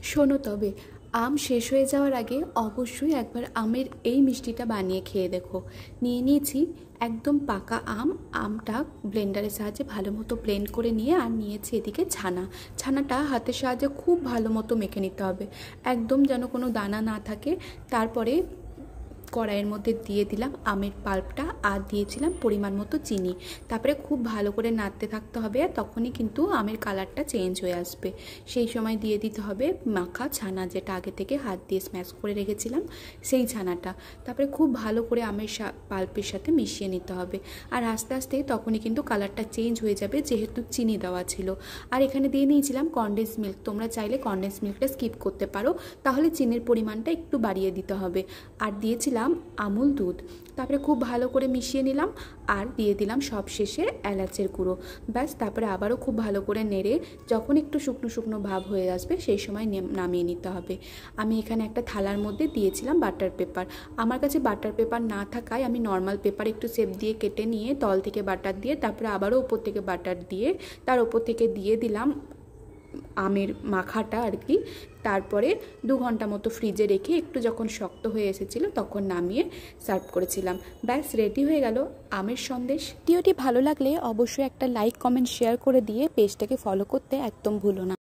শোনো তবে, আম শেষ হয়ে যাওয়ার আগে অবশ্যই একবার আমের এই মিষ্টিটা বানিয়ে খেয়ে দেখো। নিয়ে নিয়েছি একদম পাকা আম। আমটা ব্লেন্ডারের সাহায্যে ভালো মতো ব্লেন্ড করে নিয়ে আর নিয়েছি এদিকে ছানাটা হাতের সাহায্যে খুব ভালো মতো মেখে নিতে হবে, একদম যেন কোনো দানা না থাকে। তারপরে কড়াইয়ের মধ্যে দিয়ে দিলাম আমের পাল্পটা আর দিয়েছিলাম পরিমাণ মতো চিনি। তারপরে খুব ভালো করে নাড়তে থাকতে হবে, আর তখনই কিন্তু আমের কালারটা চেঞ্জ হয়ে আসবে। সেই সময় দিয়ে দিতে হবে মাখা ছানা, যেটা আগে থেকে হাত দিয়ে স্ম্যাশ করে রেখেছিলাম সেই ছানাটা। তারপরে খুব ভালো করে আমের পাল্পের সাথে মিশিয়ে নিতে হবে, আর আস্তে আস্তে তখনই কিন্তু কালারটা চেঞ্জ হয়ে যাবে, যেহেতু চিনি দেওয়া ছিল। আর এখানে দিয়ে নিয়েছিলাম কনডেন্স মিল্ক। তোমরা চাইলে কনডেন্স মিল্কটা স্কিপ করতে পারো, তাহলে চিনির পরিমাণটা একটু বাড়িয়ে দিতে হবে। আর দিয়েছিলাম আমুল দুধ। তারপরে খুব ভালো করে মিশিয়ে নিলাম, আর দিয়ে দিলাম সব শেষে এলাচের গুঁড়ো। ব্যাস, তারপরে আবারও খুব ভালো করে নেড়ে যখন একটু শুকনো শুকনো ভাব হয়ে আসবে সেই সময় নামিয়ে নিতে হবে। আমি এখানে একটা থালার মধ্যে দিয়েছিলাম বাটার পেপার। আমার কাছে বাটার পেপার না থাকায় আমি নর্মাল পেপার একটু শেপ দিয়ে কেটে নিয়ে তল থেকে বাটার দিয়ে তারপরে আবারও ওপর থেকে বাটার দিয়ে তার ওপর থেকে দিয়ে দিলাম আমের মাখাটা আর কি। তারপরে 2 ঘন্টা মতো ফ্রিজে রেখে একটু যখন শক্ত হয়ে এসেছিলো তখন নামিয়ে সার্ভ করেছিলাম। ব্যাস, রেডি হয়ে গেল আমের সন্দেশ। ভিডিওটি ভালো লাগলে অবশ্যই একটা লাইক, কমেন্ট, শেয়ার করে দিয়ে পেজটাকে ফলো করতে একদম ভুলো না।